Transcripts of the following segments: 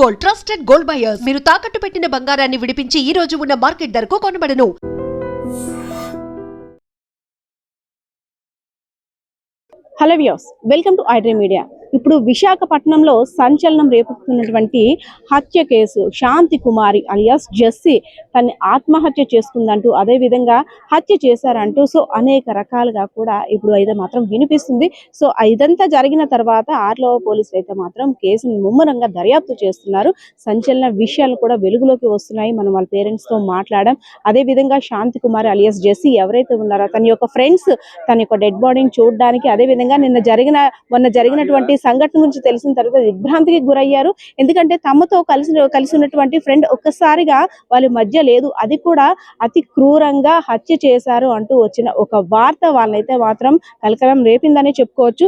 Gold, trusted gold buyers. మీరు తాకట్టు పెట్టిన బంగారాన్ని విడిపించి ఈ రోజు ఉన్న మార్కెట్ ధరకు కొనబడను. Hello views, welcome to iDream Media. ఇప్పుడు విశాఖపట్నంలో సంచలనం రేపుతున్నటువంటి హత్య కేసు. శాంతి కుమారి అలియాస్ జెస్సీ తన్ని ఆత్మహత్య చేసుకుందంటూ, అదేవిధంగా హత్య చేశారంటూ అనేక రకాలుగా కూడా ఇప్పుడు అయితే మాత్రం వినిపిస్తుంది. ఇదంతా జరిగిన తర్వాత ఆర్లో పోలీసులు అయితే మాత్రం కేసును ముమ్మరంగా దర్యాప్తు చేస్తున్నారు. సంచలన విషయాలు కూడా వెలుగులోకి వస్తున్నాయి. మనం వాళ్ళ పేరెంట్స్తో మాట్లాడాం. అదేవిధంగా శాంతి కుమారి అలియాస్ జెస్సీ ఎవరైతే ఉన్నారో తన యొక్క ఫ్రెండ్స్ తన యొక్క డెడ్ బాడీని చూడడానికి, అదేవిధంగా మొన్న జరిగినటువంటి సంఘటన గురించి తెలిసిన తర్వాత దిగ్భ్రాంతికి గురయ్యారు. ఎందుకంటే తమతో కలిసి ఉన్నటువంటి ఫ్రెండ్ ఒక్కసారిగా వాళ్ళ మధ్య లేదు, అది కూడా అతి క్రూరంగా హత్య చేశారు అంటూ వచ్చిన ఒక వార్త వాళ్ళైతే మాత్రం కలకలం రేపిందని చెప్పుకోవచ్చు.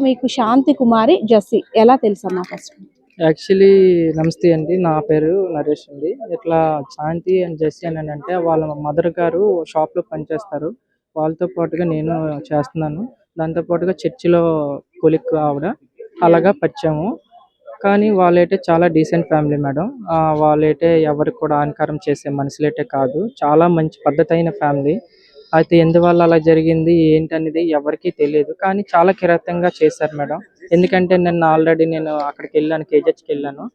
మీకు శాంతి కుమారి జెస్సీ ఎలా తెలుసమ్మా? ఫస్ట్ యాక్చువల్లీ నమస్తే అండి, నా పేరు నరేష్ అండి. ఇట్లా శాంతి అండ్ జెస్సీ అని అంటే వాళ్ళ మదర్ గారు షాప్లో పనిచేస్తారు. వాళ్ళతో పాటుగా నేను చేస్తున్నాను. దాంతోపాటుగా చర్చిలో కొలిక్ ఆవిడ, అలాగా పరిచయము. కానీ వాళ్ళైతే చాలా డీసెంట్ ఫ్యామిలీ మేడం. వాళ్ళైతే ఎవరికి కూడా హానికరం చేసే మనుషులైతే కాదు. చాలా మంచి పద్ధతి అయిన ఫ్యామిలీ. అయితే ఎందువల్ల అలా జరిగింది ఏంటనేది ఎవరికీ తెలియదు, కానీ చాలా కిరాతకంగా చేశారు మేడం. ఎందుకంటే ఆల్రెడీ నేను అక్కడికి వెళ్ళాను, కేజీహెచ్కి వెళ్ళాను.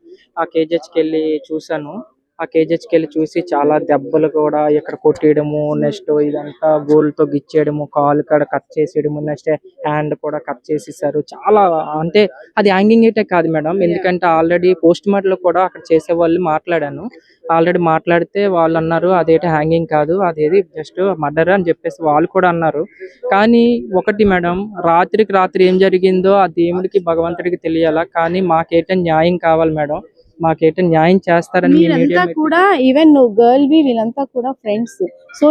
ఆ కేజీహెచ్కి వెళ్ళి చూశాను. ఆ కేజీహెచ్కి వెళ్ళి చూసి చాలా దెబ్బలు కూడా ఇక్కడ కొట్టేయడము, నెక్స్ట్ ఇదంతా గోల్డ్తో గిచ్చేయడము, కాలు కాడ కట్ చేసేయడము, నెక్స్ట్ హ్యాండ్ కూడా కట్ చేసేసారు. చాలా అంటే అది హ్యాంగింగ్ అయితే కాదు మేడం. ఎందుకంటే ఆల్రెడీ పోస్ట్ మార్టంలో కూడా అక్కడ చేసే వాళ్ళు మాట్లాడాను. ఆల్రెడీ మాట్లాడితే వాళ్ళు అన్నారు అదేంటి హ్యాంగింగ్ కాదు, అదేది జస్ట్ మర్డర్ అని చెప్పేసి వాళ్ళు కూడా అన్నారు. కానీ ఒకటి మేడం, రాత్రికి రాత్రి ఏం జరిగిందో ఆ దేవుడికి భగవంతుడికి తెలియాలా, కానీ మాకైతే న్యాయం కావాలి మేడం. మాకైతే న్యాయం చేస్తారని కూడా, ఈవెన్ నువ్వు గర్ల్ బి వీళ్ళంతా కూడా ఫ్రెండ్స్.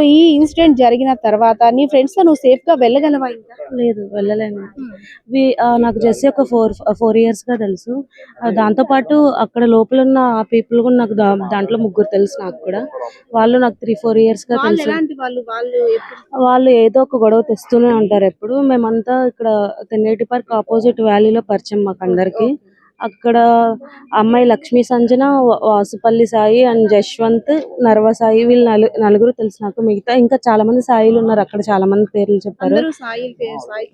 ఈ ఇన్సిడెంట్ జరిగిన తర్వాత నీ ఫ్రెండ్స్ తో నువ్వు సేఫ్ గా వెళ్ళగలవా? లేదు, వెళ్ళలేను. నాకు జెస్సీ ఒక 4 years గా తెలుసు. దాంతో పాటు అక్కడ లోపల ఉన్న ఆ పీపుల్ కూడా నాకు దాంట్లో 3 తెలుసు. నాకు కూడా వాళ్ళు నాకు 3-4 years గా తెలుసు. వాళ్ళు ఏదో ఒక గొడవ తెస్తూనే ఉంటారు ఎప్పుడు. మేమంతా ఇక్కడ తెన్నేటి పార్క్ ఆపోజిట్ వ్యాలీలో పరిచయం మాకు అందరికి. అక్కడ అమ్మాయి లక్ష్మీ సంజన, వాసుపల్లి సాయి అండ్ జశ్వంత్, నర్వ సాయి, వీళ్ళు నలుగురు తెలుసు నాకు. మిగతా ఇంకా చాలా మంది సాయిలు ఉన్నారు అక్కడ, చాలా మంది పేర్లు చెప్పారు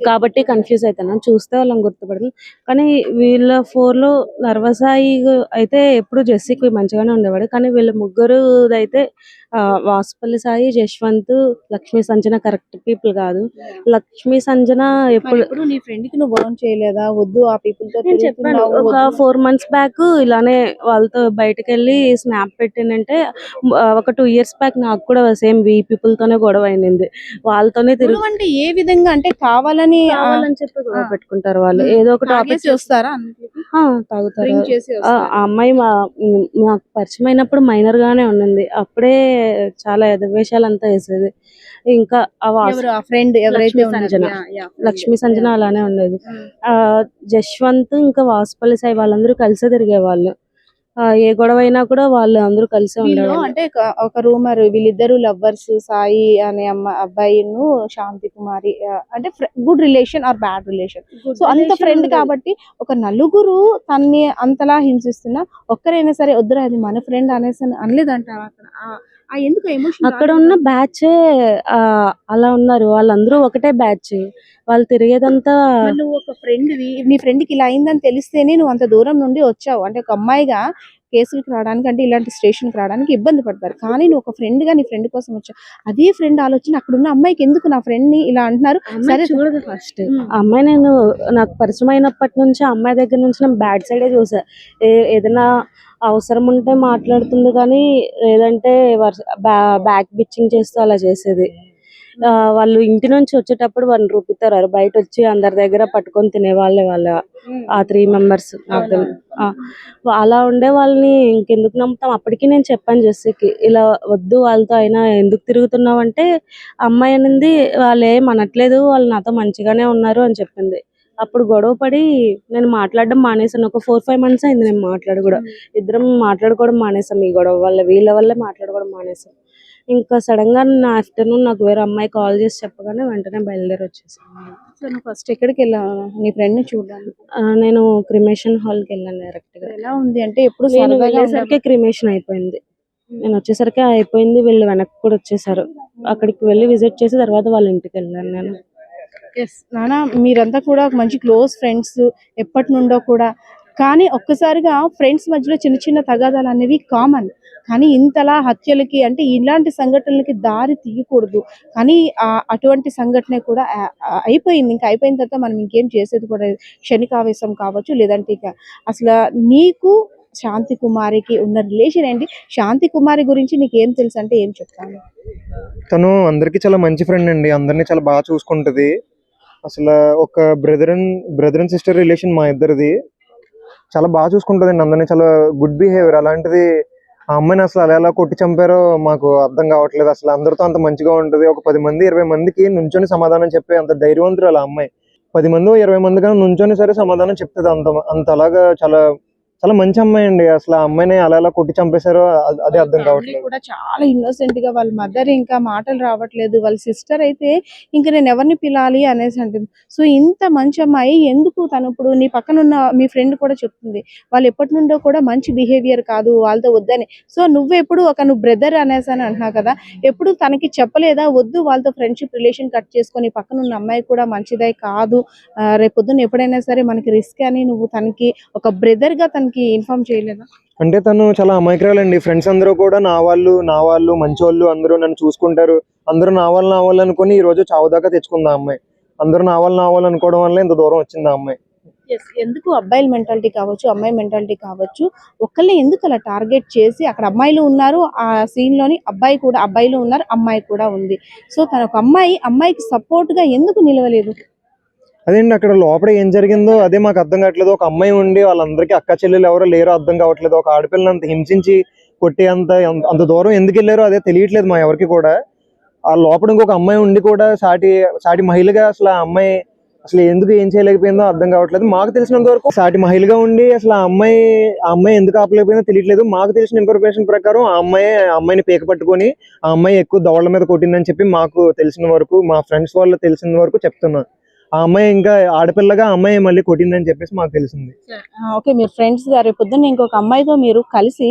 కాబట్టి కన్ఫ్యూజ్ అవుతాను. చూస్తే వాళ్ళని గుర్తుపడదు. కానీ వీళ్ళ 4లో నర్వ సాయి అయితే ఎప్పుడు జెస్సీకి మంచిగానే ఉండేవాడు. కానీ వీళ్ళ ముగ్గురు అయితే వాసుపల్లి సాయి, జశ్వంత్, లక్ష్మీ సంజన కరెక్ట్ పీపుల్ కాదు. లక్ష్మీ సంజన ఎప్పుడు నీ ఫ్రెండ్ కి నువ్వు బాగుంది చేయలేదా? వద్దు ఆ పీపుల్ తో చెప్పాను. ఒక 4 months బ్యాక్ ఇలానే వాళ్ళతో బయటకు వెళ్ళి స్నాప్ పెట్టినంటే, ఒక 2 years బ్యాక్ నాకు కూడా సేమ్ పీపుల్ తోనే గొడవ అయింది. వాళ్ళతోనే తిరుగు. అంటే ఏ విధంగా అంటే కావాలని చెప్పి గొడవ పెట్టుకుంటారు వాళ్ళు. ఏదో ఒక టాపిక్ చూస్తారా? తాగుతారు. ఆ అమ్మాయి మాకు పరిచయం అయినప్పుడు మైనర్ గానే ఉన్నది. అప్పుడే చాలా ఎదవేషాలు అంతా వేసేది. ఇంకా ఫ్రెండ్ ఎవరైతే లక్ష్మీ సంజన అలానే ఉండేది. జశ్వంత్ ఇంకా వాసుపల్లి సాయి వాళ్ళందరూ కలిసే తిరిగేవాళ్ళు. ఏ గొడవ అయినా కూడా వాళ్ళు అందరూ కలిసే ఉండేవాళ్ళు. అంటే ఒక రూమర్, వీళ్ళిద్దరు లవ్వర్స్, సాయి అనే అబ్బాయిను శాంతి కుమారి అంటే good relation or bad relation. అంత ఫ్రెండ్ కాబట్టి ఒక నలుగురు తన్ని అంతలా హింసిస్తున్నా ఒక్కరైనా సరే వద్దురా అది మన ఫ్రెండ్ అనేసి అనలేదంటారు. ఎందుకు ఎమోషన్? అక్కడ ఉన్న బ్యాచ్ అలా ఉన్నారు. వాళ్ళందరూ ఒకటే బ్యాచ్. వాళ్ళు తిరిగేదంతా. నువ్వు ఒక ఫ్రెండ్, నీ ఫ్రెండ్ కి ఇలా అయిందని తెలిస్తేనే నువ్వు అంత దూరం నుండి వచ్చావు. అంటే ఒక అమ్మాయిగా కేసులకు రావడానికి, అంటే ఇలాంటి స్టేషన్కి రావడానికి ఇబ్బంది పడతారు. కానీ నువ్వు ఒక ఫ్రెండ్ గా నీ ఫ్రెండ్ కోసం వచ్చావు. అదే ఫ్రెండ్ ఆలోచన అక్కడ ఉన్న అమ్మాయికి ఎందుకు నా ఫ్రెండ్ ని ఇలా అంటున్నారు? సరే చూడదు. ఫస్ట్ అమ్మాయి నాకు పరిచయం అయినప్పటి నుంచి అమ్మాయి దగ్గర నుంచి నేను బ్యాడ్ సైడే చూసా. ఏదైనా అవసరం ఉంటే మాట్లాడుతుంది, కానీ లేదంటే బ్యాక్ బిచ్చింగ్ చేస్తూ అలా చేసేది. వాళ్ళు ఇంటి నుంచి వచ్చేటప్పుడు వాళ్ళని రూపిస్తారు. బయట వచ్చి అందరి దగ్గర పట్టుకొని తినేవాళ్ళే వాళ్ళు. ఆ 3 members అలా ఉండే వాళ్ళని ఇంకెందుకు నమ్ముతాం? అప్పటికి నేను చెప్పాను జెస్సీకి, ఇలా వద్దు వాళ్ళతో, అయినా ఎందుకు తిరుగుతున్నావు అంటే అమ్మాయి అనింది వాళ్ళు ఏం అనట్లేదు, వాళ్ళు నాతో మంచిగానే ఉన్నారు అని చెప్పింది. అప్పుడు గొడవ పడి నేను మాట్లాడడం మానేసాను. ఒక 4-5 months అయింది నేను మాట్లాడి కూడా. ఇద్దరం మాట్లాడుకోవడం మానేసాం. ఈ గొడవ వల్ల, వీళ్ళ వల్లే మాట్లాడుకోవడం మానేసాం. ఇంకా సడన్ గా నా ఆఫ్టర్నూన్ నాకు వేరే అమ్మాయి కాల్ చేసి చెప్పగానే వెంటనే బయలుదేరి వచ్చేసాను. సో నువ్వు ఫస్ట్ ఎక్కడికి వెళ్ళావు నీ ఫ్రెండ్ ని చూడడానికి? నేను క్రిమేషన్ హాల్ కి వెళ్ళాను డైరెక్ట్ గా. ఎలా ఉంది అంటే ఎప్పుడు నేను సరదాగా వెళ్ళేసరికి క్రిమేషన్ అయిపోయింది, నేను వచ్చేసరికి అయిపోయింది. వీళ్ళు వెనక్కి కూడా వచ్చేసారు. అక్కడికి వెళ్ళి విజిట్ చేసి తర్వాత వాళ్ళ ఇంటికి వెళ్ళాను నేను. నాన్న మీరంతా కూడా మంచి క్లోజ్ ఫ్రెండ్స్ ఎప్పటి నుండో కూడా, కానీ ఒక్కసారిగా ఫ్రెండ్స్ మధ్యలో చిన్న చిన్న తగాదాలు అనేవి కామన్. కానీ ఇంతలా హత్యలకి అంటే ఇలాంటి సంఘటనలకి దారి తీయకూడదు. కానీ అటువంటి సంఘటన కూడా అయిపోయింది. ఇంకా అయిపోయిన తర్వాత మనం ఇంకేం చేసేది కూడా లేదు. క్షణికావేశం కావచ్చు, లేదంటే ఇక అసలు నీకు శాంతి కుమారికి ఉన్న రిలేషన్ ఏంటి? శాంతి కుమారి గురించి నీకు ఏం తెలుసు అంటే ఏం చెప్తాను? తను అందరికి చాలా మంచి ఫ్రెండ్ అండి, అందరినీ చాలా బాగా చూసుకుంటది. అసలు ఒక బ్రదర్ అండ్ సిస్టర్ రిలేషన్ మా ఇద్దరిది. చాలా బాగా చూసుకుంటుందండి అందరినీ, చాలా గుడ్ బిహేవియర్. అలాంటిది ఆ అమ్మాయిని అసలు అలా ఎలా కొట్టి చంపారో మాకు అర్థం కావట్లేదు. అసలు అందరితో అంత మంచిగా ఉంటుంది. ఒక 10 మంది 20 మందికి నుంచొని సమాధానం చెప్పే అంత ధైర్యవంతురాలు ఆ అమ్మాయి. 10 మంది 20 మంది కానీ నుంచొని సరే సమాధానం చెప్తుంది. అంత అలాగా చాలా చాలా మంచి అమ్మాయి అండి. అసలు ఆ అమ్మాయిని అలా ఎలా కొట్టి చంపేశారో అదే అర్థం కావట్లేదు. కూడా చాలా ఇన్నోసెంట్ గా వాళ్ళ మదర్ ఇంకా మాటలు రావట్లేదు, వాళ్ళ సిస్టర్ అయితే ఇంకా నేను ఎవరిని పిలాలి అనేసి అంటుంది. సో ఇంత మంచి అమ్మాయి ఎందుకు తను ఇప్పుడు నీ పక్కన ఉన్న మీ ఫ్రెండ్ కూడా చెప్తుంది వాళ్ళు ఎప్పటి నుండో కూడా మంచి బిహేవియర్ కాదు వాళ్ళతో వద్దని. సో నువ్వెప్పుడు నువ్వు బ్రదర్ అనేసి అని అంటున్నావు కదా, ఎప్పుడు తనకి చెప్పలేదా వద్దు వాళ్ళతో ఫ్రెండ్షిప్ రిలేషన్ కట్ చేసుకొని పక్కన ఉన్న అమ్మాయి కూడా మంచిదే కాదు, రేపొద్దున ఎప్పుడైనా సరే మనకి రిస్క్ అని నువ్వు తనకి ఒక బ్రదర్ గా తనకి ఇన్ఫార్మ్ చేయలేదా? అంటే తను చాలా అమాయకురాలండి. ఫ్రెండ్స్ అందరూ కూడా నా వాళ్ళు మంచోళ్ళు, అందరూ నన్ను చూసుకుంటారు, అందరూ నా వాళ్ళు అనుకుని ఈ రోజు చావు దాకా తెచ్చుకుంది ఆ అమ్మాయి. అందరూ నా వాళ్ళు అనుకోవడం వల్ల ఇంత దూరం వచ్చింది ఆ అమ్మాయి. ఎందుకు అబ్బాయిల మెంటాలిటీ కావచ్చు, అమ్మాయి మెంటాలిటీ కావచ్చు, ఒకళ్ళని ఎందుకు అలా టార్గెట్ చేసి, అక్కడ అమ్మాయిలు ఉన్నారు ఆ సీన్ లోని, అబ్బాయిలు ఉన్నారు, అమ్మాయి కూడా ఉంది. సో తన ఒక అమ్మాయికి సపోర్ట్ గా ఎందుకు నిలవలేదు? అదేండి అక్కడ లోపల ఏం జరిగిందో అదే మాకు అర్థం కావట్లేదు. ఒక అమ్మాయి ఉండి వాళ్ళందరికీ అక్క చెల్లెలు ఎవరో లేరో అర్థం కావట్లేదు. ఒక ఆడపిల్లని అంత హింసించి కొట్టి అంత దూరం ఎందుకు వెళ్ళారో అదే తెలియట్లేదు మా ఎవరికి కూడా. ఆ లోపల ఇంకొక అమ్మాయి ఉండి కూడా సాటి మహిళగా అసలు ఆ అమ్మాయి అసలు ఎందుకు ఏం చేయలేకపోయిందో అర్థం కావట్లేదు. మాకు తెలిసినంత వరకు సాటి మహిళగా ఉండి అసలు ఆ అమ్మాయి ఎందుకు ఆపలేకపోయిందో తెలియట్లేదు. మాకు తెలిసిన ఇన్ఫర్మేషన్ ప్రకారం ఆ అమ్మాయిని పీక పట్టుకొని ఆ అమ్మాయి ఎక్కువ దవళ్ళ మీద కొట్టిందని చెప్పి మాకు తెలిసిన వరకు, మా ఫ్రెండ్స్ వాళ్ళు తెలిసిన వరకు చెప్తున్నా. ఆ అమ్మాయి ఇంకా ఆడపిల్లగా ఆ అమ్మాయి మళ్ళీ కొట్టిందని చెప్పేసి మాకు తెలిసింది. ఓకే, మీరు ఫ్రెండ్స్ గా రేపు పొద్దున్న ఇంకొక అమ్మాయితో మీరు కలిసి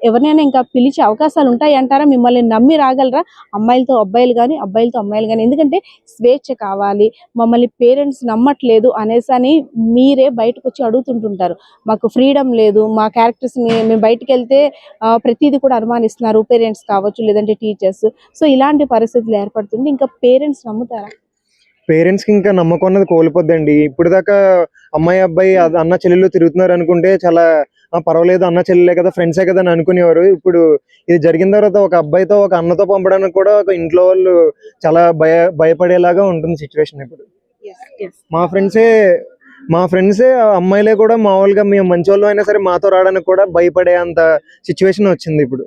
ఎవరినైనా ఇంకా పిలిచే అవకాశాలు ఉంటాయి అంటారా? మిమ్మల్ని నమ్మి రాగలరా అమ్మాయిలతో అబ్బాయిలు కానీ, అబ్బాయిలతో అమ్మాయిలు కానీ? ఎందుకంటే స్వేచ్ఛ కావాలి, మమ్మల్ని పేరెంట్స్ నమ్మట్లేదు అనేసి అని మీరే బయటకు వచ్చి అడుగుతుంటుంటారు. మాకు ఫ్రీడమ్ లేదు, మా క్యారెక్టర్స్ మేము బయటకు వెళ్తే ప్రతిదీ కూడా అనుమానిస్తున్నారు, పేరెంట్స్ కావచ్చు లేదంటే టీచర్స్. సో ఇలాంటి పరిస్థితులు ఏర్పడుతుంది, ఇంకా పేరెంట్స్ నమ్ముతారా? పేరెంట్స్ కి ఇంకా నమ్మకం అన్నది కోల్పోద్దండి. ఇప్పుడు దాకా అమ్మాయి అబ్బాయి అన్న చెల్లెళ్ళు తిరుగుతున్నారు అనుకుంటే చాలా పర్వాలేదు, అన్న చెల్లెలే కదా, ఫ్రెండ్సే కదా అని అనుకునేవారు. ఇప్పుడు ఇది జరిగిన తర్వాత ఒక అబ్బాయితో ఒక అన్నతో పంపడానికి కూడా ఒక ఇంట్లో వాళ్ళు చాలా భయపడేలాగా ఉంటుంది సిచ్యువేషన్ ఇప్పుడు. మా ఫ్రెండ్సే అమ్మాయిలే కూడా మామూలుగా మేము మంచి వాళ్ళు అయినా సరే మాతో రావడానికి కూడా భయపడే అంత సిచ్యువేషన్ వచ్చింది ఇప్పుడు.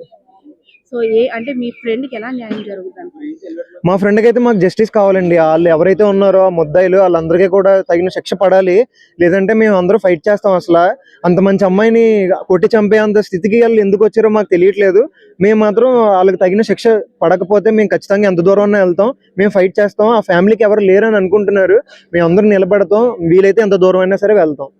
సో అంటే మీ ఫ్రెండ్ కి ఎలా న్యాయం జరుగుతుంది? మా ఫ్రెండ్కి అయితే మాకు జస్టిస్ కావాలండి. వాళ్ళు ఎవరైతే ఉన్నారో ఆ ముద్దాయిలు వాళ్ళందరికీ కూడా తగిన శిక్ష పడాలి, లేదంటే మేము అందరూ ఫైట్ చేస్తాం. అసలు అంత మంచి అమ్మాయిని కొట్టి చంపే అంత స్థితికి వాళ్ళు ఎందుకు వచ్చారో మాకు తెలియట్లేదు. మేము మాత్రం వాళ్ళకి తగిన శిక్ష పడకపోతే మేము ఖచ్చితంగా ఎంత దూరం వెళ్తాం, మేము ఫైట్ చేస్తాం. ఆ ఫ్యామిలీకి ఎవరు లేరని అనుకుంటున్నారు, మేము అందరూ నిలబడతాం, వీలైతే ఎంత దూరం అయినా సరే వెళ్తాం.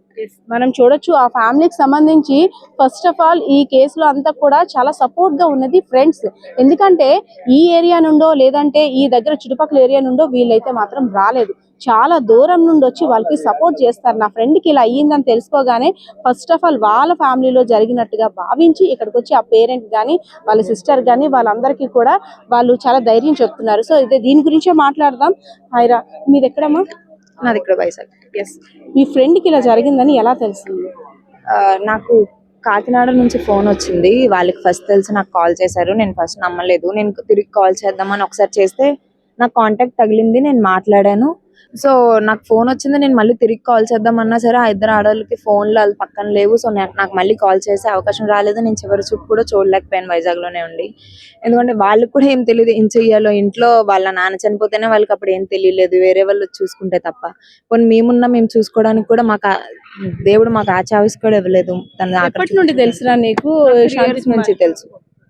మనం చూడొచ్చు ఆ ఫ్యామిలీకి సంబంధించి ఫస్ట్ ఆఫ్ ఆల్ ఈ కేసులో అంతా కూడా చాలా సపోర్ట్ గా ఉన్నది ఫ్రెండ్స్. ఎందుకంటే ఈ ఏరియా నుండో లేదంటే ఈ దగ్గర చుట్టుపక్కల ఏరియా నుండో వీళ్ళైతే మాత్రం రాలేదు, చాలా దూరం నుండి వచ్చి వాళ్ళకి సపోర్ట్ చేస్తారు. నా ఫ్రెండ్ కి ఇలా అయ్యిందని తెలుసుకోగానే ఫస్ట్ ఆఫ్ ఆల్ వాళ్ళ ఫ్యామిలీలో జరిగినట్టుగా భావించి ఇక్కడికి వచ్చి ఆ పేరెంట్ కానీ వాళ్ళ సిస్టర్ కానీ వాళ్ళందరికీ కూడా వాళ్ళు చాలా ధైర్యం చెప్తున్నారు. సో ఇదే దీని గురించే మాట్లాడదాం. హైరా, మీది ఎక్కడమ్మా? నాది ఇక్కడ వైజాగ్. మీ ఫ్రెండ్ కి ఇలా జరిగిందని ఎలా తెలిసింది? నాకు కాకినాడ నుంచి ఫోన్ వచ్చింది, వాళ్ళకి ఫస్ట్ తెలిసి నాకు కాల్ చేశారు. నేను ఫస్ట్ నమ్మలేదు, నేను తిరిగి కాల్ చేద్దామని ఒకసారి చేస్తే నాకు కాంటాక్ట్ తగిలింది, నేను మాట్లాడాను. సో నాకు ఫోన్ వచ్చింది, నేను మళ్ళీ తిరిగి కాల్ చేద్దామన్నా సరే ఆ ఇద్దరు ఆడవాళ్ళకి ఫోన్లు వాళ్ళు పక్కన లేవు. సో నాకు మళ్ళీ కాల్ చేసే అవకాశం రాలేదు. నేను చివరి చూపు కూడా చూడలేకపోయాను వైజాగ్లోనే ఉండి. ఎందుకంటే వాళ్ళకి కూడా ఏం తెలియదు ఏం చెయ్యాలో. ఇంట్లో వాళ్ళ నాన్న చనిపోతేనే వాళ్ళకి అప్పుడు ఏం తెలియలేదు, వేరే వాళ్ళు చూసుకుంటే తప్ప. కొన్ని మేము చూసుకోవడానికి కూడా దేవుడు మాకు ఆ చాయిస్ కూడా ఇవ్వలేదు. ఎప్పటి నుండి తెలుసురా నీకు? నుంచి తెలుసు.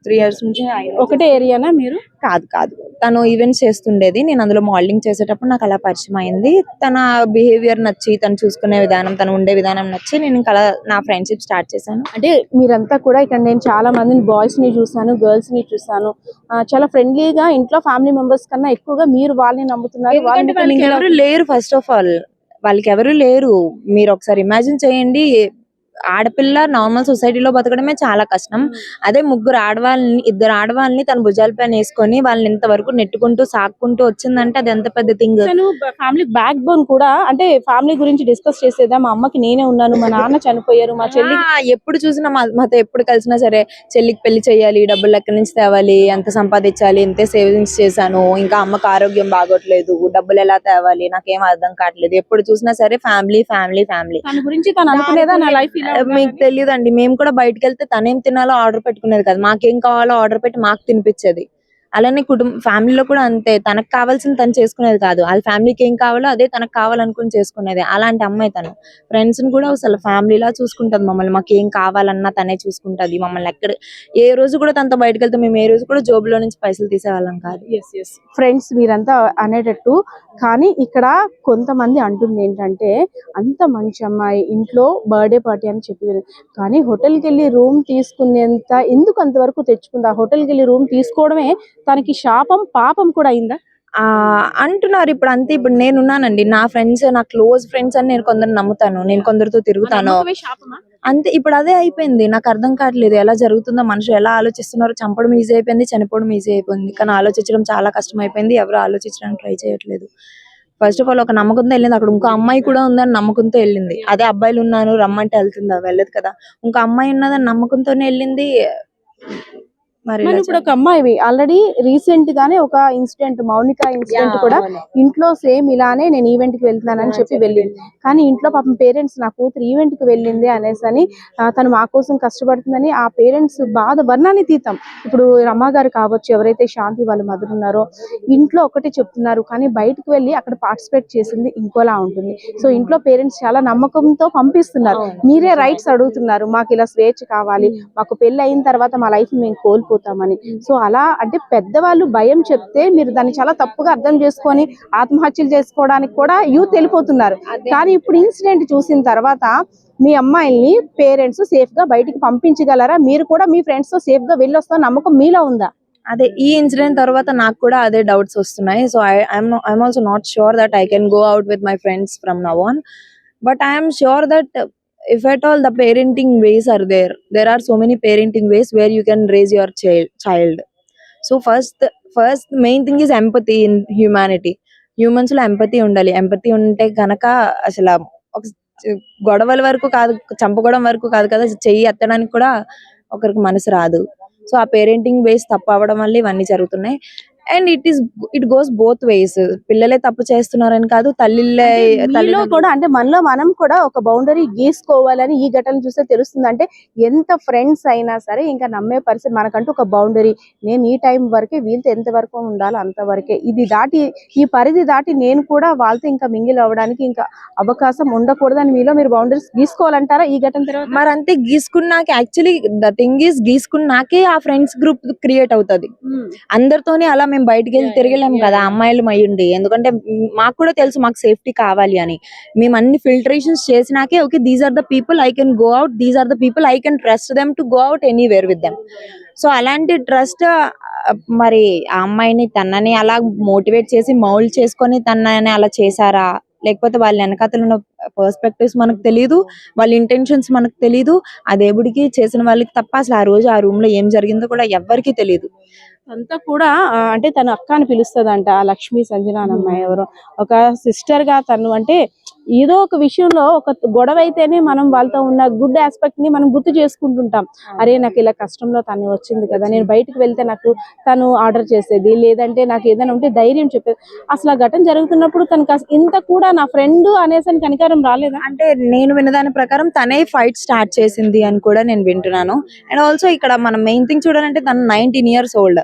3 years నుంచి ఒకటే ఏరియానా మీరు? కాదు కాదు, తను ఈవెంట్స్ చేస్తుండేది, నేను అందులో మోడలింగ్ చేసేటప్పుడు నాకు అలా పరిచయం అయింది. తన బిహేవియర్ నచ్చి, తను చూసుకునే విధానం, తను ఉండే విధానం నచ్చి నేను ఇంకా అలా నా ఫ్రెండ్షిప్ స్టార్ట్ చేశాను. అంటే మీరంతా కూడా ఇక్కడ నేను చాలా మందిని బాయ్స్ ని చూసాను, గర్ల్స్ ని చూసాను, చాలా ఫ్రెండ్లీగా ఇంట్లో ఫ్యామిలీ మెంబర్స్ కన్నా ఎక్కువగా మీరు వాళ్ళని నమ్ముతున్నారు. ఎందుకంటే వాళ్ళకి ఎవరు లేరు, ఫస్ట్ ఆఫ్ ఆల్ వాళ్ళకి ఎవరు లేరు. మీరు ఒకసారి ఇమాజిన్ చేయండి, ఆడపిల్ల నార్మల్ సొసైటీలో బతకడమే చాలా కష్టం. అదే ఇద్దరు ఆడవాళ్ళని తన భుజాలపైన వేసుకొని వాళ్ళని ఇంతవరకు నెట్టుకుంటూ సాక్కుంటూ వచ్చిందంటే అది ఎంత పెద్ద థింగ్. ఫ్యామిలీ బ్యాక్ బోన్ కూడా, అంటే ఫ్యామిలీ గురించి డిస్కస్ చేసేదా, మా అమ్మకి నేనే ఉన్నాను, మా నాన్న చనిపోయారు, మా చెల్లి ఎప్పుడు చూసినా మాతో ఎప్పుడు కలిసినా సరే చెల్లికి పెళ్లి చేయాలి, డబ్బులు ఎక్కడి నుంచి తేవాలి, ఎంత సంపాదించాలి, ఇంతే సేవింగ్స్ చేశాను, ఇంకా అమ్మకి ఆరోగ్యం బాగోట్లేదు, డబ్బులు ఎలా తేవాలి, నాకేం అర్థం కావట్లేదు, ఎప్పుడు చూసినా సరే ఫ్యామిలీ ఫ్యామిలీ ఫ్యామిలీ. తన గురించి తను అనుకునేదా నా లైఫ్ మీకు తెలియదండి, మేము కూడా బయటకు వెళ్తే తనేం తినాలో ఆర్డర్ పెట్టుకునేది కాదు, మాకేం కావాలో ఆర్డర్ పెట్టి మాకు తినిపించేది. అలానే ఫ్యామిలీలో కూడా అంతే, తనకు కావాల్సింది తను చేసుకునేది కాదు, వాళ్ళ ఫ్యామిలీకి ఏం కావాలో అదే తనకు కావాలనుకుని చేసుకునేది. అలాంటి అమ్మాయి తను. ఫ్రెండ్స్ ని కూడా అసలు ఫ్యామిలీలా చూసుకుంటది మమ్మల్ని, మాకు ఏం కావాలన్నా తనే చూసుకుంటది మమ్మల్ని. ఏ రోజు కూడా తనతో బయటకు వెళ్తే మేము ఏ రోజు కూడా జోబులో నుంచి పైసలు తీసేవాళ్ళం కాదు. ఫ్రెండ్స్ మీరంతా అనేటట్టు, కానీ ఇక్కడ కొంతమంది అంటుంది ఏంటంటే, అంత మంచి అమ్మాయి, ఇంట్లో బర్త్డే పార్టీ అని చెప్పి, కానీ హోటల్కి వెళ్ళి రూమ్ తీసుకునేంత ఎందుకు అంతవరకు తెచ్చుకుంది? ఆ హోటల్కి వెళ్ళి రూమ్ తీసుకోవడమే తనకి శాపం పాపం కూడా అయిందా అంటున్నారు ఇప్పుడు. అంతే, ఇప్పుడు నేనున్నానండి, నా ఫ్రెండ్స్, నా క్లోజ్ ఫ్రెండ్స్ అని నేను కొందరు నమ్ముతాను, నేను కొందరితో తిరుగుతాను అంతే. ఇప్పుడు అదే అయిపోయింది, నాకు అర్థం కావట్లేదు ఎలా జరుగుతుందో, మనుషులు ఎలా ఆలోచిస్తున్నారో. చంపడం ఈజీ అయిపోయింది, చనిపోవడం ఈజీ అయిపోయింది, కానీ ఆలోచించడం చాలా కష్టం అయిపోయింది. ఎవరు ఆలోచించడానికి ట్రై చేయట్లేదు. ఫస్ట్ ఆఫ్ ఆల్ ఒక నమ్మకంతో వెళ్ళింది, అక్కడ ఇంకో అమ్మాయి కూడా ఉందని నమ్మకంతో వెళ్ళింది. అదే అబ్బాయిలు ఉన్నాను రమ్మంటే వెళ్తుందా? వెళ్ళదు కదా. ఇంకో అమ్మాయి ఉన్నదని నమ్మకంతోనే వెళ్ళింది. మరి ఇప్పుడు ఒక అమ్మాయి ఆల్రెడీ రీసెంట్ గానే ఒక ఇన్సిడెంట్, మౌనిక ఇన్సిడెంట్ కూడా ఇంట్లో సేమ్ ఇలానే నేను ఈవెంట్ కి వెళ్తున్నానని చెప్పి వెళ్ళింది. కానీ ఇంట్లో పాపం పేరెంట్స్ నా కూతురు ఈవెంట్ కి వెళ్ళింది అనేసి అని, తను మా కోసం కష్టపడుతుందని ఆ పేరెంట్స్ బాధ వర్ణాన్ని తీతాం. ఇప్పుడు రమ్మ గారు కావచ్చు, ఎవరైతే శాంతి వాళ్ళ మదర్ ఉన్నారో, ఇంట్లో ఒకటి చెప్తున్నారు, కానీ బయటకు వెళ్ళి అక్కడ పార్టిసిపేట్ చేసింది ఇంకోలా ఉంటుంది. సో ఇంట్లో పేరెంట్స్ చాలా నమ్మకంతో పంపిస్తున్నారు, మీరే రైట్స్ అడుగుతున్నారు, మాకు ఇలా స్వేచ్ఛ కావాలి, మాకు పెళ్లి అయిన తర్వాత మా లైఫ్ మేము కోల్పోతామని. సో అలా అంటే పెద్దవాళ్ళు భయం చెప్తే మీరు దాన్ని చాలా తప్పుగా అర్థం చేసుకొని ఆత్మహత్యలు చేసుకోవడానికి కూడా యూత్ వెళ్ళిపోతున్నారు. కానీ ఇప్పుడు ఇన్సిడెంట్ చూసిన తర్వాత మీ అమ్మాయిల్ని పేరెంట్స్ సేఫ్ గా బయటికి పంపించగలరా? మీరు కూడా మీ ఫ్రెండ్స్ తో సేఫ్ గా వెళ్ళొస్తా నమ్మకం మీలో ఉందా? అదే, ఈ ఇన్సిడెంట్ తర్వాత నాకు కూడా అదే డౌట్స్ వస్తున్నాయి. So I'm also not sure that I can go out with my friends from now on. But I'm sure that if at all the parenting ways are there are so many parenting ways where you can raise your child. So first main thing is empathy in humanity. Humans లో empathy ఉండాలి. empathy ఉంటే గనక అసలు ఒక గొడవల వరకు కాదు, చంపుకోవడం వరకు కాదు కదా, చెయ్యి ఎత్తడానికి కూడా ఒకరికి మనసు రాదు. సో ఆ పేరెంటింగ్ వేస్ తప్పు అవ్వడం వల్ల ఇవన్నీ జరుగుతున్నాయి. And it goes both ways. పిల్లలే తప్పు చేస్తున్నారని కాదు, తల్లిలో కూడా, అంటే మనలో మనం కూడా ఒక బౌండరీ గీసుకోవాలని ఈ ఘటన చూస్తే తెలుస్తుంది. అంటే ఎంత ఫ్రెండ్స్ అయినా సరే ఇంకా నమ్మే పరిస్థితి, మనకంటూ ఒక బౌండరీ, నేను ఈ టైం వరకే, వీళ్ళతో ఎంత వరకు ఉండాలో అంతవరకే, ఇది దాటి ఈ పరిధి దాటి నేను కూడా వాళ్ళతో ఇంకా మింగిల్ అవ్వడానికి ఇంకా అవకాశం ఉండకూడదని మీలో మీరు బౌండరీస్ గీసుకోవాలంటారా ఈ ఘటన తర్వాత? మరి అంతే, గీసుకున్నాక యాక్చువల్లీ ద థింగ్ ఈస్ గీసుకున్నాకే ఆ ఫ్రెండ్స్ గ్రూప్ క్రియేట్ అవుతుంది. అందరితోనే అలా మేము బయటకు వెళ్ళి తిరగలేము కదా అమ్మాయిలు అయ్యుండి, ఎందుకంటే మాకు కూడా తెలుసు మాకు సేఫ్టీ కావాలి అని. మేము అన్ని ఫిల్టరేషన్స్ చేసినాకే okay, these are the people I can go out, these are the people I can trust them to go out anywhere with them. So అలాంటి ట్రస్ట్ మరి ఆ అమ్మాయిని తనని అలా మోటివేట్ చేసి మౌల్డ్ చేసుకొని తనని అలా చేశారా, లేకపోతే వాళ్ళ వెనకాతలు ఉన్న పర్స్పెక్టివ్స్ మనకు తెలియదు, వాళ్ళ ఇంటెన్షన్స్ మనకు తెలియదు. ఆ దేవుడికి చేసిన వాళ్ళకి తప్ప అసలు ఆ రోజు ఆ రూమ్ లో ఏం జరిగిందో కూడా ఎవ్వరికి తెలియదు. అంతా కూడా అంటే తన అక్క అని పిలుస్తుందంట, లక్ష్మీ సంజన అని అమ్మాయి, ఎవరో ఒక సిస్టర్ గా తను. అంటే ఏదో ఒక విషయంలో ఒక గొడవ అయితేనే మనం వాళ్ళతో ఉన్న గుడ్ ఆస్పెక్ట్ ని మనం గుర్తు చేసుకుంటుంటాం. అరే నాకు ఇలా కష్టంలో తను వచ్చింది కదా, నేను బయటకు వెళ్తే నాకు తను ఆర్డర్ చేసేది, లేదంటే నాకు ఏదైనా ఉంటే ధైర్యం చెప్పేది. అసలు ఆ ఘటన జరుగుతున్నప్పుడు తనకు ఇంత కూడా నా ఫ్రెండ్ అనేసి కనికారం రాలేదా? అంటే నేను విన్నదాని ప్రకారం తనే ఫైట్ స్టార్ట్ చేసింది అని కూడా నేను వింటున్నాను. అండ్ ఆల్సో ఇక్కడ మనం మెయిన్ థింగ్ చూడాలంటే తను 19 years old.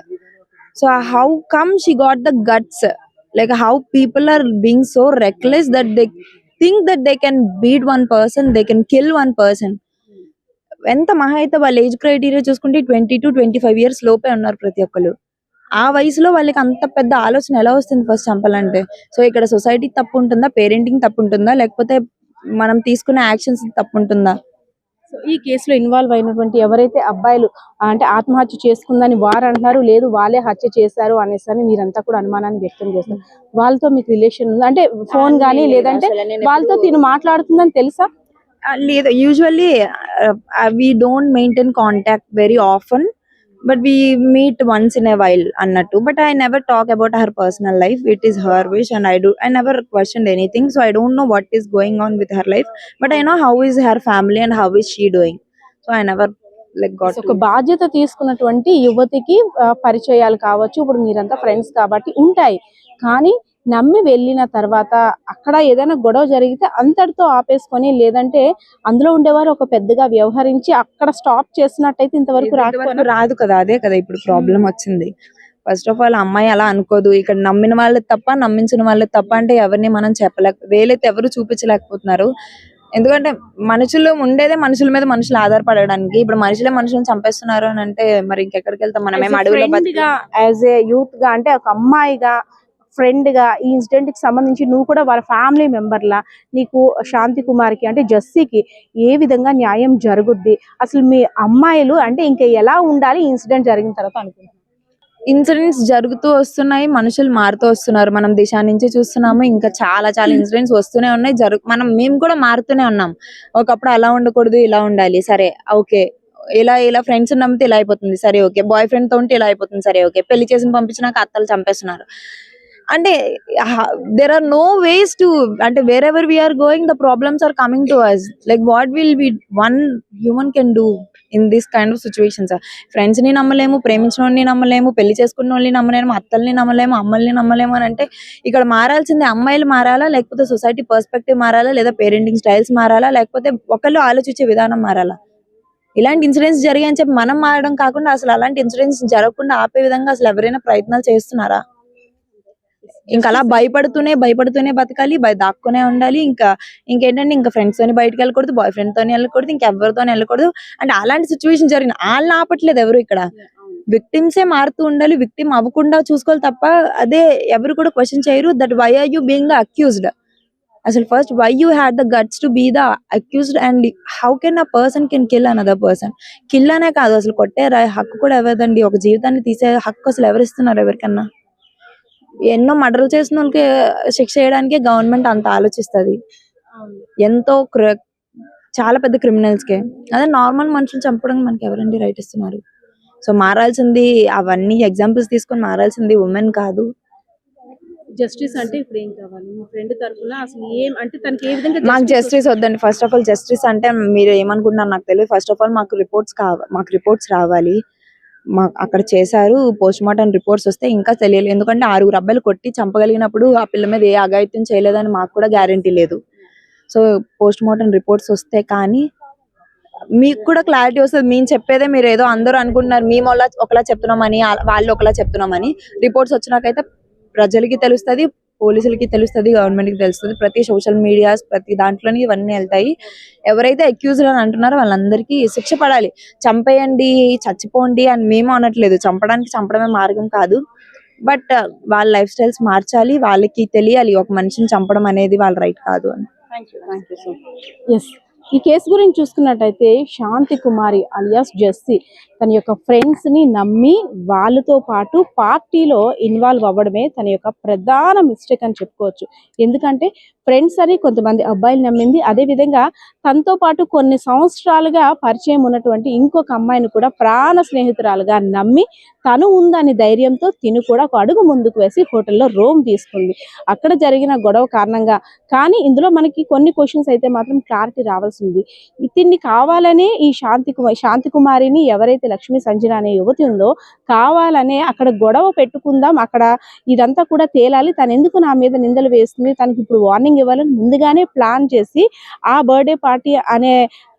So how come she got the guts? Like how people are being so reckless that they think that they can beat one person, they can kill one person. ఎంత మహా అయితే వాళ్ళ age criteria చూసుకుంటే 20 to 25 years లోపే ఉన్నారు ప్రతి ఒక్కరు. ఆ వయసులో వాళ్ళకి అంత పెద్ద ఆలోచన ఎలా వస్తుంది ఫస్ట్ చంపాలంటే? సో ఇక్కడ సొసైటీ తప్పు ఉంటుందా, పేరెంటింగ్ తప్పు ఉంటుందా, లేకపోతే మనం తీసుకునే యాక్షన్స్ తప్పు ఉంటుందా? సో ఈ కేసులో ఇన్వాల్వ్ అయినటువంటి ఎవరైతే అబ్బాయిలు అంటే ఆత్మహత్య చేసుకుందని వారు అంటున్నారు, లేదు వాళ్ళే హత్య చేశారు అనేసి అని మీరంతా కూడా అనుమానాన్ని వ్యక్తం చేస్తారు. వాళ్ళతో మీకు రిలేషన్ ఉందా? అంటే ఫోన్ గానీ లేదంటే వాళ్ళతో తిను మాట్లాడుతుందని తెలుసా? లేదు, usually we don't maintain contact very often, but we meet once in a while అన్నట్టు. But I never talk about her personal life. It is her wish and I never questioned anything, so I don't know what is going on with her life, but I know how is her family and how is she doing, so I never like got ఒక బాధ్యత తీసుకున్నటువంటి యువతికి పరిచయాలు కావచ్చు, ఇప్పుడు మీరంతా friends కాబట్టి ఉంటాయి, కానీ నమ్మి వెళ్ళిన తర్వాత అక్కడ ఏదైనా గొడవ జరిగితే అంతటితో ఆపేసుకొని, లేదంటే అందులో ఉండేవారు ఒక పెద్దగా వ్యవహరించి అక్కడ స్టాప్ చేసినట్టయితే ఇంతవరకు రాదు కదా. అదే కదా ఇప్పుడు ప్రాబ్లం వచ్చింది. ఫస్ట్ ఆఫ్ ఆల్ అమ్మాయి అలా అనుకోదు. ఇక్కడ నమ్మిన వాళ్ళకి తప్ప, నమ్మించిన వాళ్ళకి తప్ప అంటే ఎవరిని మనం వేలైతే ఎవరు చూపించలేకపోతున్నారు. ఎందుకంటే మనుషులు ఉండేదే మనుషుల మీద మనుషులు ఆధారపడడానికి. ఇప్పుడు మనుషులే మనుషులను చంపేస్తున్నారు అని అంటే మరి ఇంకెక్కడికి వెళ్తాం? మనమేం అడవిలో యాజ్ ఏ యూత్ గా, అంటే ఒక అమ్మాయిగా, ఫ్రెండ్ గా ఈ ఇన్సిడెంట్ కి సంబంధించి నువ్వు కూడా వాళ్ళ ఫ్యామిలీ మెంబర్ లా నీకు శాంతి కుమార్కి అంటే జస్సీకి ఏ విధంగా న్యాయం జరుగుద్ది? అసలు మీ అమ్మాయిలు అంటే ఇంకా ఎలా ఉండాలి ఇన్సిడెంట్ జరిగిన తర్వాత అనుకుంటున్నాను? ఇన్సిడెంట్స్ జరుగుతూ వస్తున్నాయి, మనుషులు మారుతూ వస్తున్నారు. మనం దిశ నుంచి చూస్తున్నాము, ఇంకా చాలా చాలా ఇన్సిడెంట్స్ వస్తూనే ఉన్నాయి. మేము కూడా మారుతూనే ఉన్నాం. ఒకప్పుడు అలా ఉండకూడదు, ఇలా ఉండాలి, సరే ఓకే, ఇలా ఫ్రెండ్స్ నమ్మితే ఇలా అయిపోతుంది, సరే ఓకే, బాయ్ ఫ్రెండ్ తో ఉంటే ఇలా అయిపోతుంది, సరే ఓకే, పెళ్లి చేసి పంపించినాక అత్తలు చంపేస్తున్నారు. అంటే there are no ways to, అంటే wherever we are going the problems are coming to us. Like what will we one human can do in this kind of situations? Friends ని నమ్మలేము, ప్రేమించిన వాళ్ళని నమ్మలేము, పెళ్లి చేసుకున్న వాళ్ళని నమ్మలేము, అత్తల్ని నమ్మలేము, అమ్మల్ని నమ్మలేము అని అంటే ఇక్కడ మారాల్సింది అమ్మాయిలు మారాలా, లేకపోతే సొసైటీ పర్స్పెక్టివ్ మారాలా, లేదా పేరెంటింగ్ స్టైల్స్ మారాలా, లేకపోతే ఒకళ్ళు ఆలోచించే విధానం మారాలా? ఇలాంటి ఇన్సిడెంట్స్ జరిగాయని చెప్పి మనం మారడం కాకుండా అసలు అలాంటి ఇన్సిడెంట్స్ జరగకుండా ఆపే విధంగా అసలు ఎవరైనా ప్రయత్నాలు చేస్తున్నారా? ఇంకా అలా భయపడుతూనే బతకాలి, దాక్కునే ఉండాలి. ఇంకేంటంటే ఇంకా ఫ్రెండ్స్ తోని బయటకు వెళ్ళకూడదు, బాయ్ ఫ్రెండ్ తోని వెళ్ళకూడదు, ఇంకెవరితోని వెళ్ళకూడదు. అంటే అలాంటి సిచ్యువేషన్ జరిగిన వాళ్ళని ఆపట్లేదు ఎవరు ఇక్కడ. విక్టిమ్సే మారుతూ ఉండాలి, విక్టిమ్ అవ్వకుండా చూసుకోవాలి తప్ప అదే ఎవరు కూడా క్వశ్చన్ చేయరు that why are you being the accused. అసలు first why you had the guts to be the accused and how can a person can kill another person? Kill అనే కాదు, అసలు కొట్టే హక్కు కూడా ఎవరిదండి? ఒక జీవితాన్ని తీసే హక్కు అసలు ఎవరిస్తున్నారు ఎవరికన్నా? ఎన్నో మర్డర్లు చేసిన వాళ్ళకి శిక్ష చేయడానికే గవర్నమెంట్ అంత ఆలోచిస్తుంది, ఎంతో చాలా పెద్ద క్రిమినల్స్ కే. అదే నార్మల్ మనుషులు చంపడానికి మనకి ఎవరండి రైట్ ఇస్తున్నారు? సో మారాల్సింది, అవన్నీ ఎగ్జాంపుల్స్ తీసుకొని మారాల్సింది ఉమెన్ కాదు. జస్టిస్ అంటే ఇప్పుడు ఏం కావాలి మీ ఫ్రెండ్ తరఫున? అసలు ఏం అంటే తనకి ఏ విధంగా మాకు జస్టిస్ వద్దండి. ఫస్ట్ ఆఫ్ ఆల్ జస్టిస్ అంటే మీరు ఏమనుకుంటున్నారు నాకు తెలియదు. ఫస్ట్ ఆఫ్ ఆల్ మాకు రిపోర్ట్స్ రావాలి. అక్కడ చేశారు, పోస్ట్ మార్టం రిపోర్ట్స్ వస్తే ఇంకా తెలియదు. ఎందుకంటే 6 అబ్బాయిలు కొట్టి చంపగలిగినప్పుడు ఆ పిల్ల మీద ఏ అఘాయిత్యం చేయలేదని మాకు కూడా గ్యారంటీ లేదు. సో పోస్ట్ మార్టం రిపోర్ట్స్ వస్తే కానీ మీకు కూడా క్లారిటీ వస్తుంది. మేము చెప్పేదే మీరు ఏదో అందరూ అనుకుంటున్నారు మేము ఒకలా చెప్తున్నామని, వాళ్ళు ఒకలా చెప్తున్నామని. రిపోర్ట్స్ వచ్చినాకైతే ప్రజలకి తెలుస్తుంది, పోలీసులకి తెలుస్తుంది, గవర్నమెంట్ కి తెలుస్తుంది. ప్రతి సోషల్ మీడియాస్ ప్రతి దాంట్లోని ఇవన్నీ వెళ్తాయి. ఎవరైతే అక్యూజ్డ్ అని అంటున్నారో వాళ్ళందరికీ శిక్ష పడాలి. చంపేయండి, చచ్చిపోండి అని మేము అనట్లేదు. చంపడమే మార్గం కాదు. బట్ వాళ్ళ లైఫ్ స్టైల్స్ మార్చాలి, వాళ్ళకి తెలియాలి ఒక మనిషిని చంపడం అనేది వాళ్ళ రైట్ కాదు అని. ఎస్, ఈ కేసు గురించి చూసుకున్నట్టయితే శాంతి కుమారి అలియాస్ జెస్సీ తన యొక్క ఫ్రెండ్స్ ని నమ్మి వాళ్ళతో పాటు పార్టీలో ఇన్వాల్వ్ అవ్వడమే తన యొక్క ప్రధాన మిస్టేక్ అని చెప్పుకోవచ్చు. ఎందుకంటే ఫ్రెండ్స్ అని కొంతమంది అబ్బాయిలు నమ్మింది, అదే విధంగా తనతో పాటు కొన్ని సంవత్సరాలుగా పరిచయం ఉన్నటువంటి ఇంకొక అమ్మాయిని కూడా ప్రాణ స్నేహితురాలుగా నమ్మి తను ఉందని ధైర్యంతో తిను కూడా ఒక అడుగు ముందుకు వేసి హోటల్లో రూమ్ తీసుకుంది. అక్కడ జరిగిన గొడవ కారణంగా. కానీ ఇందులో మనకి కొన్ని క్వశ్చన్స్ అయితే మాత్రం క్లారిటీ రావాల్సింది. ఇతన్ని కావాలనే ఈ శాంతి కుమారిని ఎవరైతే లక్ష్మీ సంజన అనే యువతి ఉందో కావాలనే అక్కడ గొడవ పెట్టుకుందాం, అక్కడ ఇదంతా కూడా తేలాలి, తను ఎందుకు నా మీద నిందలు వేస్తుంది, తనకి ఇప్పుడు వార్నింగ్ ఇవ్వాలని ముందుగానే ప్లాన్ చేసి ఆ బర్త్డే పార్టీ అనే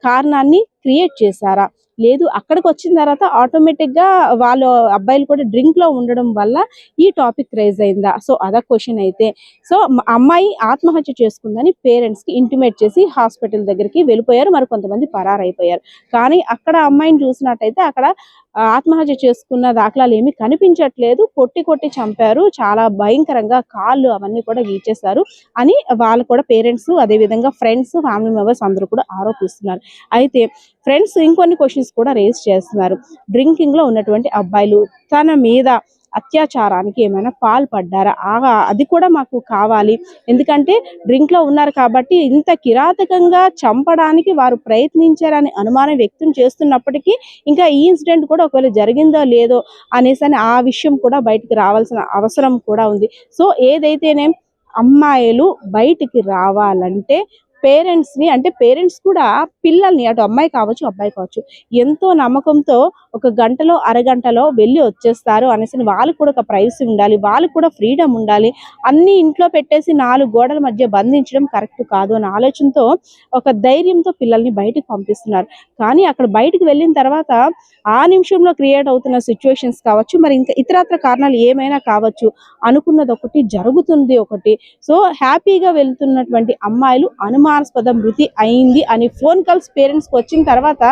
కారణాన్ని క్రియేట్ చేశారా? లేదు అక్కడికి వచ్చిన తర్వాత ఆటోమేటిక్ గా వాళ్ళు అబ్బాయిలు కూడా డ్రింక్ లో ఉండడం వల్ల ఈ టాపిక్ రైజ్ అయిందా? సో అదొక క్వశ్చన్ అయితే. సో అమ్మాయి ఆత్మహత్య చేసుకుందని పేరెంట్స్ కి ఇంటిమేట్ చేసి హాస్పిటల్ దగ్గరికి వెళ్ళిపోయారు. మరి కొంతమంది పరారైపోయారు. కానీ అక్కడ అమ్మాయిని చూసినట్టయితే అక్కడ ఆత్మహత్య చేసుకున్న దాఖలాలు ఏమీ కనిపించట్లేదు. కొట్టి కొట్టి చంపారు, చాలా భయంకరంగా కాళ్ళు అవన్నీ కూడా గీచేశారు అని వాళ్ళు కూడా పేరెంట్స్, అదే విధంగా ఫ్రెండ్స్, ఫ్యామిలీ మెంబర్స్ అందరూ కూడా ఆరోపిస్తున్నారు. అయితే ఫ్రెండ్స్ ఇంకొన్ని క్వశ్చన్స్ కూడా రేస్ చేస్తున్నారు. డ్రింకింగ్ లో ఉన్నటువంటి అబ్బాయిలు తన మీద అత్యాచారానికి ఏమైనా పాల్పడ్డారా? అది కూడా మాకు కావాలి. ఎందుకంటే డ్రింక్ లో ఉన్నారు కాబట్టి ఇంత కిరాతకంగా చంపడానికి వారు ప్రయత్నించారని అనుమానం వ్యక్తం చేస్తున్నప్పటికీ ఇంకా ఈ ఇన్సిడెంట్ కూడా ఒకవేళ జరిగిందో లేదో అనేసి ఆ విషయం కూడా బయటికి రావాల్సిన అవసరం కూడా ఉంది. సో ఏదైతేనే అమ్మాయిలు బయటికి రావాలంటే పేరెంట్స్ కూడా పిల్లల్ని, అటు అమ్మాయి కావచ్చు అబ్బాయి కావచ్చు, ఎంతో నమ్మకంతో ఒక గంటలో అరగంటలో వెళ్ళి వచ్చేస్తారు అనేసి వాళ్ళకి కూడా ఒక ప్రైవసీ ఉండాలి, వాళ్ళకి కూడా ఫ్రీడమ్ ఉండాలి. అన్ని ఇంట్లో పెట్టేసి 4 గోడల మధ్య బంధించడం కరెక్ట్ కాదు అనే ఆలోచనతో ఒక ధైర్యంతో పిల్లల్ని బయటికి పంపిస్తున్నారు. కానీ అక్కడ బయటికి వెళ్ళిన తర్వాత ఆ నిమిషంలో క్రియేట్ అవుతున్న సిచ్యువేషన్స్ కావచ్చు, మరి ఇంకా ఇతరత్ర కారణాలు ఏమైనా కావచ్చు, అనుకున్నది ఒకటి జరుగుతుంది ఒకటి. సో హ్యాపీగా వెళ్తున్నటువంటి అమ్మాయిలు అనుమానాస్పద మృతి అయింది అని ఫోన్ కాల్స్ పేరెంట్స్ కి వచ్చిన తర్వాత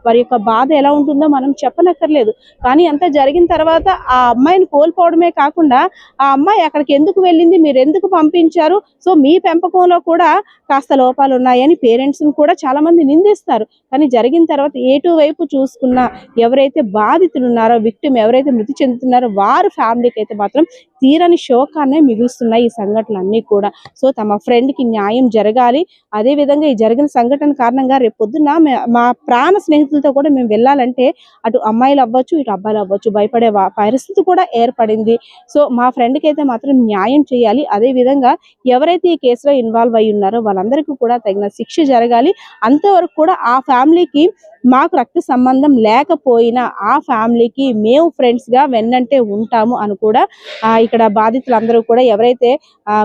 వారి యొక్క బాధ ఎలా ఉంటుందో మనం చెప్పనక్కర్లేదు. కానీ అంతా జరిగిన తర్వాత ఆ అమ్మాయిని కోల్పోవడమే కాకుండా ఆ అమ్మాయి అక్కడికి ఎందుకు వెళ్ళింది, మీరు ఎందుకు పంపించారు, సో మీ పెంపకంలో కూడా కాస్త లోపాలు ఉన్నాయని పేరెంట్స్ కూడా చాలా మంది నిందిస్తారు. కానీ జరిగిన తర్వాత ఏటు వైపు చూసుకున్నా ఎవరైతే బాధితులు ఉన్నారో, విక్టిమ్ ఎవరైతే మృతి చెందుతున్నారో వారి ఫ్యామిలీకి అయితే మాత్రం తీరని శోకాన్నే మిగులుస్తున్నాయి ఈ సంఘటనలన్నీ కూడా. సో తమ ఫ్రెండ్ కి న్యాయం జరగాలి. అదే విధంగా ఈ జరిగిన సంఘటన కారణంగా రేపు పొద్దున్న మా ప్రాణ స్నేహితులతో కూడా మేము వెళ్ళాలంటే అటు అమ్మాయిలు అవ్వచ్చు, ఇటు అబ్బాయిలు అవ్వచ్చు, భయపడే పరిస్థితి కూడా ఏర్పడింది. సో మా ఫ్రెండ్ కి అయితే మాత్రం న్యాయం చేయాలి. అదే విధంగా ఎవరైతే ఈ కేసులో ఇన్వాల్వ్ అయి ఉన్నారో వాళ్ళందరికీ కూడా తగిన శిక్ష జరగాలి. అంతవరకు కూడా ఆ ఫ్యామిలీకి మాకు రక్త సంబంధం లేకపోయినా ఆ ఫ్యామిలీకి మేము ఫ్రెండ్స్ గా వెన్నంటే ఉంటాము అని కూడా ఇక్కడ బాధితులందరూ కూడా ఎవరైతే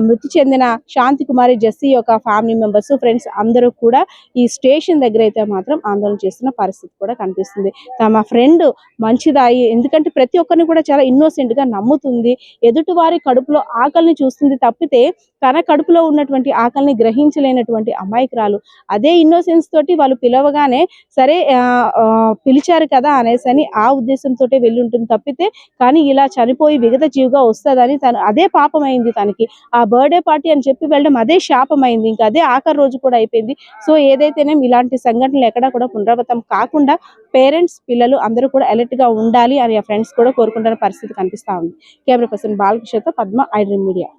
మృతి చెందిన శాంతి కుమారి జెస్సీ యొక్క ఫ్యామిలీ మెంబర్స్, ఫ్రెండ్స్ అందరూ కూడా ఈ స్టేషన్ దగ్గర అయితే మాత్రం ఆందోళన చేస్తున్న పరిస్థితి కూడా కనిపిస్తుంది. తమ ఫ్రెండ్ మంచిదాయి, ఎందుకంటే ప్రతి ఒక్కరిని కూడా చాలా ఇన్నోసెంట్ గా నమ్ముతుంది, ఎదుటి వారి కడుపులో ఆకలిని చూస్తుంది తప్పితే తన కడుపులో ఉన్నటువంటి ఆకలిని గ్రహించలేనటువంటి అమాయకురాలు. అదే ఇన్నోసెన్స్ తోటి వాళ్ళు పిలవగానే సరే పిలిచారు కదా అనేసి ఆ ఉద్దేశంతో వెళ్ళి ఉంటుంది తప్పితే, కానీ ఇలా చనిపోయి విగత జీవిగా వస్తుందని తను అదే పాపమైంది తనకి. ఆ బర్త్డే పార్టీ అని చెప్పి వెళ్ళడం అదే శాపమైంది, ఇంకా అదే ఆఖరి రోజు కూడా అయిపోయింది. సో ఏదైతేనే ఇలాంటి సంఘటనలు ఎక్కడా కూడా పునరావృతం కాకుండా పేరెంట్స్, పిల్లలు అందరూ కూడా అలర్ట్ గా ఉండాలి అని ఫ్రెండ్స్ కూడా కోరుకుంటున్న పరిస్థితి కనిపిస్తా ఉంది. కెమెరా పర్సన్ బాలకృష్ణతో పద్మ, ఐడ్రీమ్ మీడియా.